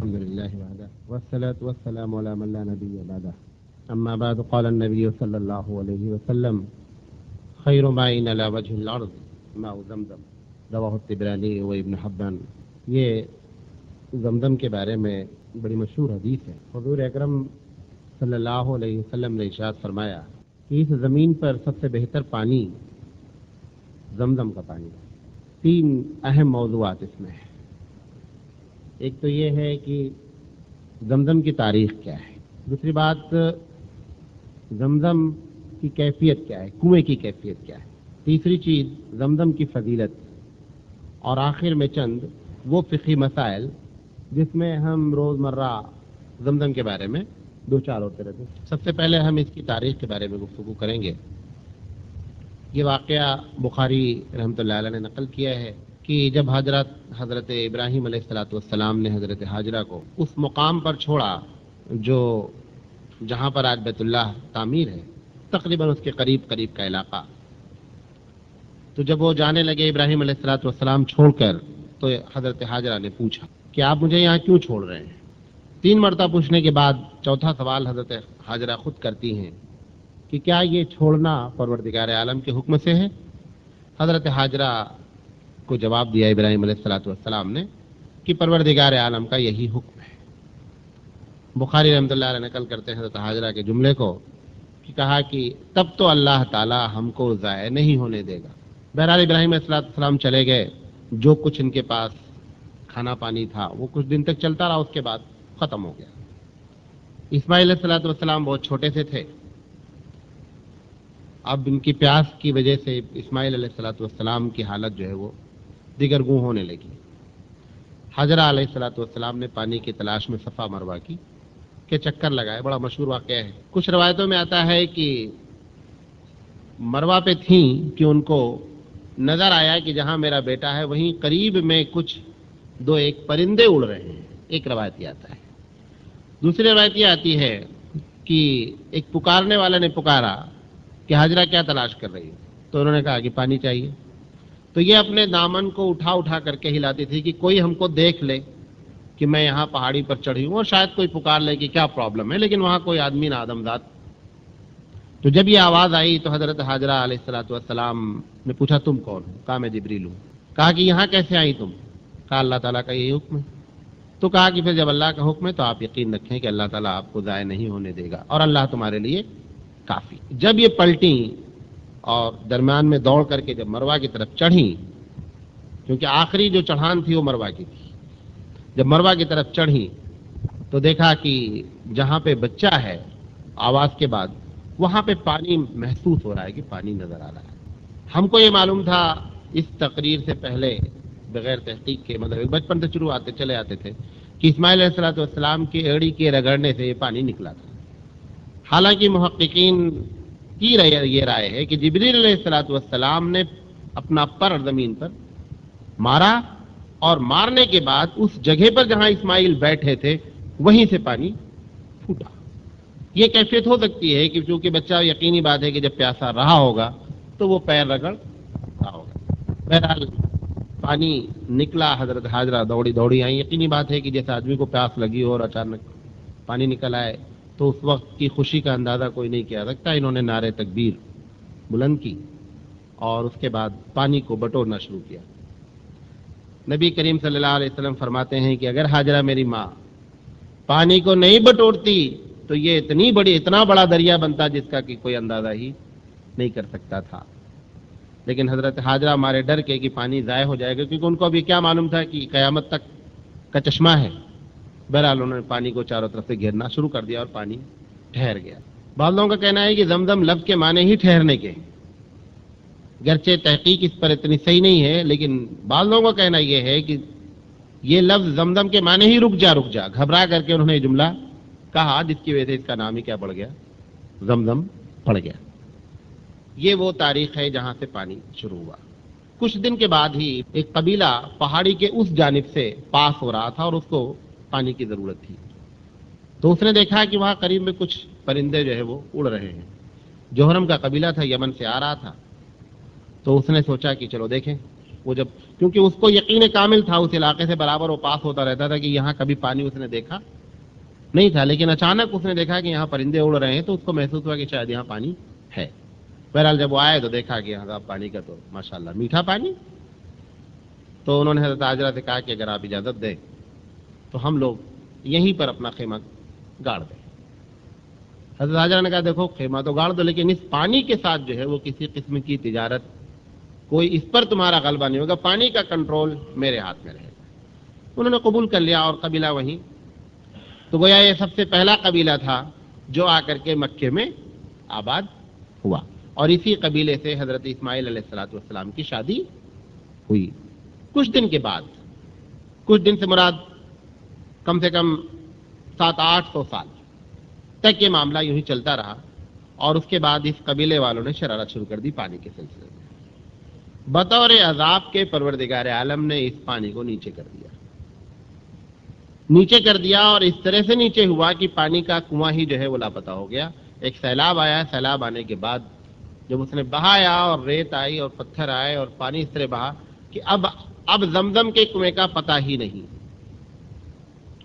الحمد لله وحده والصلاة والسلام على من لا نبي بعده أما بعد قال النبي صلى الله عليه وسلم خير ماء على وجه الأرض ماء زمزم رواه الطبراني و ابن حبان۔ یہ زمزم کے بارے میں بڑی مشہور حدیث ہے۔ حضور اکرم صلی اللہ علیہ وسلم نے ارشاد فرمایا کہ اس زمین پر سب سے بہتر پانی زمزم کا پانی ہے۔ تین اہم موضوعات اس میں ہیں۔ ایک تو یہ ہے کہ زمزم کی تاریخ کیا ہے، دوسری بات زمزم کی کیفیت کیا ہے، کنویں کی کیفیت کیا ہے، تیسری چیز زمزم کی فضیلت، اور آخر میں چند وہ فقہی مسائل جس میں ہم روزمرہ زمزم کے بارے میں دو چار ہوتے رہتے ہیں۔ سب سے پہلے ہم اس کی تاریخ کے بارے میں گفتگو کریں گے۔ یہ واقعہ بخاری رحمۃ اللہ علیہ نے نقل کیا ہے کہ جب حضرت ابراہیم علیہ السلام نے حضرت حاجرہ کو اس مقام پر چھوڑا جو جہاں پر آج بیت اللہ تعمیر ہے، تقریباً اس کے قریب کا علاقہ، تو جب وہ جانے لگے ابراہیم علیہ السلام چھوڑ کر، تو حضرت حاجرہ نے پوچھا کہ آپ مجھے یہاں کیوں چھوڑ رہے ہیں؟ 3 مرتبہ پوچھنے کے بعد چوتھا سوال حضرت حاجرہ خود کرتی ہیں کہ کیا یہ چھوڑنا پروردگار عالم کے حکم سے ہے؟ حضرت حاجرہ کو جواب دیا ابراہیم علیہ السلام نے کہ پروردگار عالم کا یہی حکم ہے۔ بخاری رحمۃ اللہ علیہ نقل کرتے ہیں حضرت حاجرہ کے جملے کو کہ کہا کہ تب تو اللہ تعالی ہم کو ضائع نہیں ہونے دے گا۔ بہرحال ابراہیم علیہ السلام چلے گئے، جو کچھ ان کے پاس کھانا پانی تھا وہ کچھ دن تک چلتا رہا، اس کے بعد ختم ہو گیا۔ اسماعیل علیہ السلام بہت چھوٹے سے تھے، اب ان کی پیاس کی وجہ سے اسماعیل علیہ السلام کی حالت جو ہے وہ دیگر گوں ہونے لگی۔ حاجرہ علیہ السلام نے پانی کی تلاش میں صفا مروہ کے چکر لگائے۔ بڑا مشہور واقعہ ہے۔ کچھ روایتوں میں آتا ہے کہ مروہ پہ تھیں کہ ان کو نظر آیا کہ جہاں میرا بیٹا ہے وہیں قریب میں کچھ 2-1 پرندے اڑ رہے ہیں، ایک روایت یہ آتا ہے۔ دوسری روایت یہ آتی ہے کہ ایک پکارنے والا نے پکارا کہ حاجرہ کیا تلاش کر رہی ہے؟ تو انہوں نے کہا کہ پانی چاہیے۔ تو یہ اپنے دامن کو اٹھا کر کے ہلاتی تھی کہ کوئی ہم کو دیکھ لے کہ میں یہاں پہاڑی پر چڑھی ہوں، اور شاید کوئی پکار لے کہ کیا پرابلم ہے، لیکن وہاں کوئی آدمی نہ آدم ذات۔ تو جب یہ آواز آئی تو حضرت حاجرہ علیہ السلام نے پوچھا تم کون ہو؟ کہا میں جبریل ہوں۔ کہا کہ یہاں کیسے آئی تم؟ کہا اللہ تعالیٰ کا یہی حکم ہے۔ تو کہا کہ پھر جب اللہ کا حکم ہے تو آپ یقین رکھیں کہ اللہ تعالیٰ آپ کو ضائع نہیں ہونے دے گا، اور اللہ تمہارے لیے کافی۔ جب یہ پلٹیں اور درمیان میں دوڑ کر کے جب مروہ کی طرف چڑھیں، کیونکہ آخری جو چڑھان تھی وہ مروہ کی تھی، جب مروہ کی طرف چڑھیں تو دیکھا کہ جہاں پہ بچہ ہے آواز کے بعد وہاں پہ پانی محسوس ہو رہا ہے، کہ پانی نظر آ رہا ہے۔ ہم کو یہ معلوم تھا اس تقریر سے پہلے بغیر تحقیق کے، مطلب بچپن سے شروع چلے آتے تھے کہ اسماعیل علیہ السلام کی ایڑی کے رگڑنے سے یہ پانی نکلا تھا۔ حالانکہ محققین کی یہ رائے ہے کہ جبریل علیہ السلام نے اپنا پر زمین پر مارا، اور مارنے کے بعد اس جگہ پر جہاں اسماعیل بیٹھے تھے وہیں سے پانی پھوٹا۔ یہ کیفیت ہو سکتی ہے کہ چونکہ بچہ، یقینی بات ہے کہ جب پیاسا رہا ہوگا تو وہ پیر رگڑ رہا ہوگا۔ بہرحال پانی نکلا، حضرت حاجرہ دوڑی آئی۔ یقینی بات ہے کہ جیسے آدمی کو پیاس لگی ہو اور اچانک پانی نکل آئے تو اس وقت کی خوشی کا اندازہ کوئی نہیں کیا سکتا۔ انہوں نے نعرے تکبیر بلند کی اور اس کے بعد پانی کو بٹورنا شروع کیا۔ نبی کریم صلی اللہ علیہ وسلم فرماتے ہیں کہ اگر حاجرہ میری ماں پانی کو نہیں بٹورتی تو یہ اتنا بڑا دریا بنتا جس کا کہ کوئی اندازہ ہی نہیں کر سکتا تھا۔ لیکن حضرت حاجرہ ہمارے ڈر کے کہ پانی ضائع ہو جائے گا، کیونکہ ان کو ابھی کیا معلوم تھا کہ قیامت تک کا چشمہ ہے۔ بہرحال انہوں نے پانی کو چاروں طرف سے گھیرنا شروع کر دیا اور پانی ٹھہر گیا۔ بعض لوگوں کا کہنا ہے کہ زمزم لفظ کے معنی ہی ٹھہرنے کے، گرچہ تحقیق اس پر اتنی صحیح نہیں ہے، لیکن بعض لوگوں کا کہنا یہ ہے کہ یہ لفظ زمزم کے معنی ہی رک جا۔ گھبرا کر کے انہوں نے یہ جملہ کہا، جس کی وجہ سے اس کا نام ہی کیا پڑ گیا؟ زمزم پڑ گیا۔ یہ وہ تاریخ ہے جہاں سے پانی شروع ہوا۔ کچھ دن کے بعد ہی ایک قبیلہ پہاڑی کے اس جانب سے پاس ہو رہا تھا اور اس کو پانی کی ضرورت تھی، تو اس نے دیکھا کہ وہاں قریب میں کچھ پرندے جو ہے وہ اڑ رہے ہیں۔ جوہرم کا قبیلہ تھا، یمن سے آ رہا تھا، تو اس نے سوچا کہ چلو دیکھیں۔ وہ جب کیونکہ اس کو یقین کامل تھا اس علاقے سے برابر وہ پاس ہوتا رہتا تھا کہ یہاں کبھی پانی اس نے دیکھا نہیں تھا، لیکن اچانک اس نے دیکھا کہ یہاں پرندے اڑ رہے ہیں تو اس کو محسوس ہوا کہ شاید یہاں پانی ہے۔ بہرحال جب وہ آئے تو دیکھا کہ یہاں پانی کا تو ماشاءاللہ میٹھا پانی، تو انہوں نے حضرت ہاجرہ سے کہا کہ اگر آپ اجازت دیں تو ہم لوگ یہیں پر اپنا خیمہ گاڑ دیں۔ حضرت ہاجرہ نے کہا دیکھو خیمہ تو گاڑ دو، لیکن اس پانی کے ساتھ جو ہے وہ کسی قسم کی تجارت، کوئی اس پر تمہارا غلبہ نہیں ہوگا، پانی کا کنٹرول میرے ہاتھ میں رہے گا۔ انہوں نے قبول کر لیا اور قبیلہ وہیں، تو گویا یہ سب سے پہلا قبیلہ تھا جو آ کر کے مکے میں آباد ہوا، اور اسی قبیلے سے حضرت اسماعیل علیہ السلام کی شادی ہوئی۔ کچھ دن کے بعد، کچھ دن سے مراد کم سے کم 700-800 سال تک یہ معاملہ یوں ہی چلتا رہا، اور اس کے بعد اس قبیلے والوں نے شرارت شروع کر دی پانی کے سلسلے میں۔ بطور عذاب کے پروردگار عالم نے اس پانی کو نیچے کر دیا اور اس طرح سے نیچے ہوا کہ پانی کا کنواں ہی جو ہے وہ لاپتہ ہو گیا۔ ایک سیلاب آیا، سیلاب آنے کے بعد جب اس نے بہایا اور ریت آئی اور پتھر آئے اور پانی اس طرح بہا کہ اب زمزم کے کنویں کا پتہ ہی نہیں۔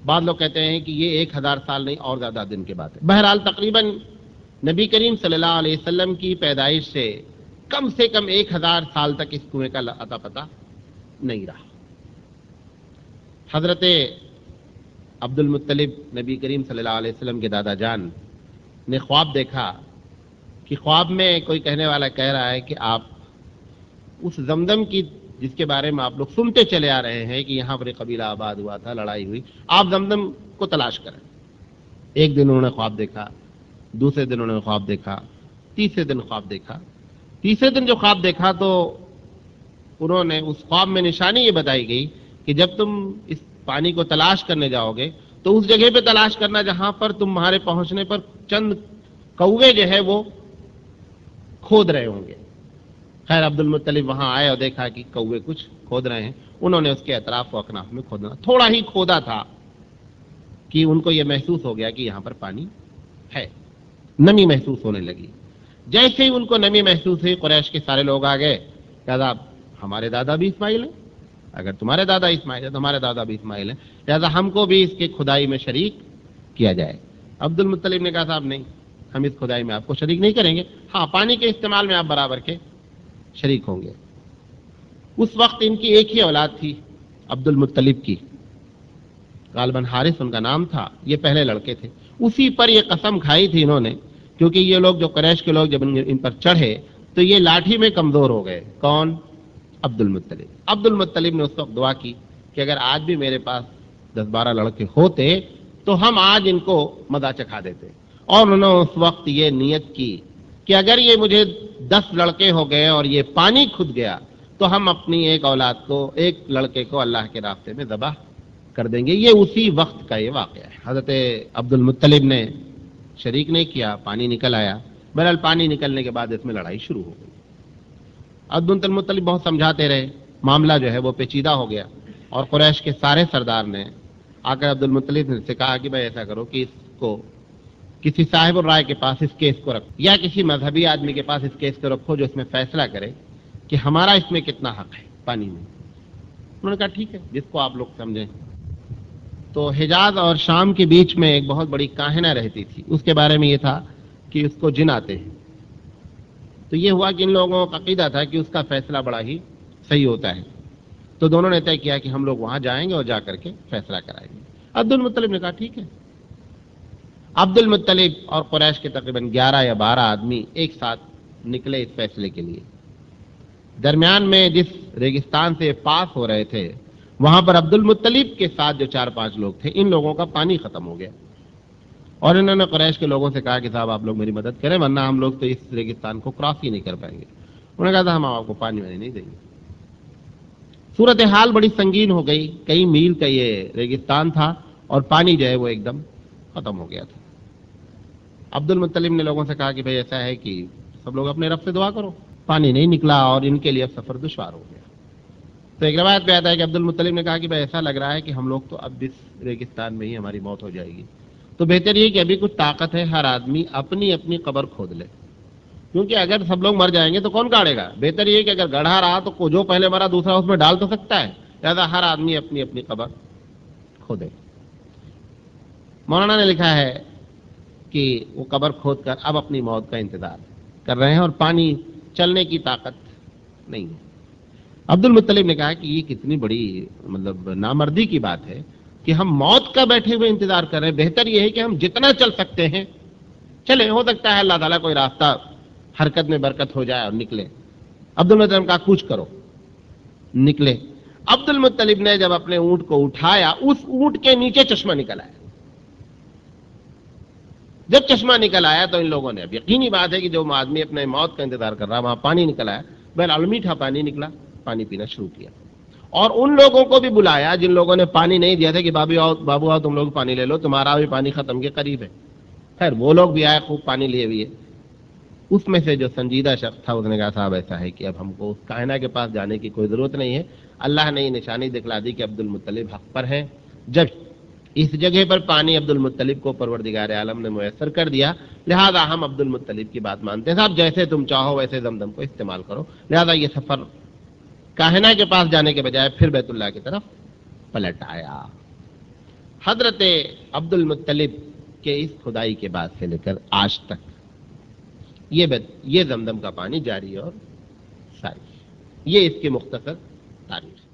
بعض لوگ کہتے ہیں کہ یہ 1000 سال نہیں اور زیادہ دن کے بعد ہے۔ بہرحال تقریباً نبی کریم صلی اللہ علیہ وسلم کی پیدائش سے کم 1000 سال تک اس کنویں کا اتا پتہ نہیں رہا۔ حضرت عبد المطلب نبی کریم صلی اللہ علیہ وسلم کے دادا جان نے خواب دیکھا کہ خواب میں کوئی کہنے والا کہہ رہا ہے کہ آپ اس زمزم کی جس کے بارے میں آپ لوگ سنتے چلے آ رہے ہیں کہ یہاں پر ایک قبیلہ آباد ہوا تھا، لڑائی ہوئی، آپ زمزم کو تلاش کریں۔ ایک دن انہوں نے خواب دیکھا، دوسرے دن انہوں نے خواب دیکھا، تیسرے دن خواب دیکھا۔ تیسرے دن جو خواب دیکھا تو انہوں نے اس خواب میں نشانی یہ بتائی گئی کہ جب تم اس پانی کو تلاش کرنے جاؤ گے تو اس جگہ پہ تلاش کرنا جہاں پر تمہارے پہنچنے پر چند کوے جو ہے وہ کھود رہے ہوں گے۔ خیر عبد المطلب وہاں آئے اور دیکھا کہ کوے کچھ کھود رہے ہیں۔ انہوں نے اس کے اطراف و اکناف میں کھودنا تھوڑا ہی کھودا تھا کہ ان کو یہ محسوس ہو گیا کہ یہاں پر پانی ہے، نمی محسوس ہونے لگی۔ جیسے ہی ان کو نمی محسوس ہوئی قریش کے سارے لوگ آ گئے، کہا ہمارے دادا بھی اسماعیل ہیں، اگر تمہارے دادا اسماعیل ہے تو ہمارے دادا بھی اسماعیل ہیں، لہذا ہم کو بھی اس کی کھدائی میں شریک کیا جائے۔ عبد المطلب نے کہا صاحب نہیں، ہم اس کھدائی میں آپ کو شریک نہیں کریں گے، ہاں پانی کے استعمال میں آپ برابر کے شریک ہوں گے۔ اس وقت ان کی ایک ہی اولاد تھی عبد المطلب کی، غالباً حارث ان کا نام تھا، یہ پہلے لڑکے تھے۔ اسی پر یہ قسم کھائی تھی انہوں نے، کیونکہ یہ لوگ جو قریش کے لوگ جب ان پر چڑھے تو یہ لاٹھی میں کمزور ہو گئے۔ کون؟ عبد المطلب۔ عبد المطلب نے اس وقت دعا کی کہ اگر آج بھی میرے پاس 10-12 لڑکے ہوتے تو ہم آج ان کو مزہ چکھا دیتے، اور انہوں نے اس وقت یہ نیت کی کہ اگر یہ مجھے 10 لڑکے ہو گئے اور یہ پانی کھد گیا تو ہم اپنی ایک اولاد کو، ایک لڑکے کو اللہ کے راستے میں ذبح کر دیں گے۔ یہ اسی وقت کا یہ واقعہ ہے۔ حضرت عبد المطلب نے شریک نہیں کیا، پانی نکل آیا۔ بہرحال پانی نکلنے کے بعد اس میں لڑائی شروع ہو گئی۔ عبد المطلب بہت سمجھاتے رہے، معاملہ جو ہے وہ پیچیدہ ہو گیا، اور قریش کے سارے سردار نے آ کر عبد المطلب سے کہا کہ بھائی ایسا کرو کہ اس کو کسی صاحب الرائے کے پاس اس کیس کو رکھو، یا کسی مذہبی آدمی کے پاس اس کیس کو رکھو جو اس میں فیصلہ کرے کہ ہمارا اس میں کتنا حق ہے پانی میں۔ انہوں نے کہا ٹھیک ہے، جس کو آپ لوگ سمجھیں۔ تو حجاز اور شام کے بیچ میں ایک بہت بڑی کاہنہ رہتی تھی، اس کے بارے میں یہ تھا کہ اس کو جن آتے ہیں۔ تو یہ ہوا کہ ان لوگوں کا عقیدہ تھا کہ اس کا فیصلہ بڑا ہی صحیح ہوتا ہے، تو دونوں نے طے کیا کہ ہم لوگ وہاں جائیں گے اور جا کر کے فیصلہ کرائیں گے۔ عبد المطلب نے کہا ٹھیک ہے۔ عبد المطلب اور قریش کے تقریباً 11 یا 12 آدمی ایک ساتھ نکلے اس فیصلے کے لیے۔ درمیان میں جس ریگستان سے پاس ہو رہے تھے وہاں پر عبد المطلب کے ساتھ جو 4-5 لوگ تھے، ان لوگوں کا پانی ختم ہو گیا، اور انہوں نے قریش کے لوگوں سے کہا کہ صاحب آپ لوگ میری مدد کریں ورنہ ہم لوگ تو اس ریگستان کو کراس ہی نہیں کر پائیں گے۔ انہوں نے کہا تھا ہم آپ کو پانی وانی نہیں دیں گے۔ صورتحال بڑی سنگین ہو گئی، کئی میل کا یہ ریگستان تھا اور پانی جو ہے وہ ایک دم ختم ہو گیا تھا۔ عبد المطلب نے لوگوں سے کہا کہ بھئی ایسا ہے کہ سب لوگ اپنے رب سے دعا کرو، پانی نہیں نکلا اور ان کے لیے اب سفر دشوار ہو گیا۔ تو ایک روایت پہ آتا ہے کہ عبد المطلب نے کہا کہ بھئی ایسا لگ رہا ہے کہ ہم لوگ تو اب اس ریگستان میں ہی ہماری موت ہو جائے گی، تو بہتر یہ کہ ابھی کچھ طاقت ہے، ہر آدمی اپنی اپنی قبر کھود لے۔ کیونکہ اگر سب لوگ مر جائیں گے تو کون گاڑے گا؟ بہتر یہ کہ اگر گڑھا رہا تو جو پہلے مرا دوسرا اس میں ڈال تو سکتا ہے، لہذا ہر آدمی اپنی اپنی قبر کھودے۔ مولانا نے لکھا ہے کہ وہ قبر کھود کر اب اپنی موت کا انتظار کر رہے ہیں اور پانی چلنے کی طاقت نہیں ہے۔ عبد المطلب نے کہا کہ یہ کتنی بڑی نامردی کی بات ہے کہ ہم موت کا بیٹھے ہوئے انتظار کر رہے ہیں، بہتر یہ ہے کہ ہم جتنا چل سکتے ہیں چلیں، ہو سکتا ہے اللہ تعالیٰ کوئی راستہ حرکت میں برکت ہو جائے اور نکلے۔ عبد المطلب نے کہا کچھ کرو، نکلے۔ عبد المطلب نے جب اپنے اونٹ کو اٹھایا، اس اونٹ کے نیچے چشمہ نکل آیا۔ جب چشمہ نکل آیا تو ان لوگوں نے، اب یقینی بات ہے کہ جو آدمی اپنے موت کا انتظار کر رہا، وہاں پانی نکل آیا، بہرحال میٹھا پانی نکلا، پانی پینا شروع کیا، اور ان لوگوں کو بھی بلایا جن لوگوں نے پانی نہیں دیا تھا کہ بابو آؤ تم لوگ پانی لے لو، تمہارا بھی پانی ختم کے قریب ہے۔ خیر وہ لوگ بھی آئے، خوب پانی لیے ہوئے۔ اس میں سے جو سنجیدہ شخص تھا اس نے کہا صاحب ایسا ہے کہ اب ہم کو اس کائنہ کے پاس جانے کی کوئی ضرورت نہیں ہے، اللہ نے یہ نشانی دکھلا دی کہ عبد المطلب حق پر ہے۔ جب اس جگہ پر پانی عبد المطلب کو پروردگار عالم نے میسر کر دیا، لہذا ہم عبد المطلب کی بات مانتے ہیں، صاحب جیسے تم چاہو ویسے زمزم کو استعمال کرو۔ لہذا یہ سفر کاہنہ کے پاس جانے کے بجائے پھر بیت اللہ کی طرف پلٹ آیا۔ حضرت عبد المطلب کے اس کھدائی کے بعد سے لے کر آج تک یہ زمزم کا پانی جاری اور ساری، یہ اس کی مختصر تاریخ ہے۔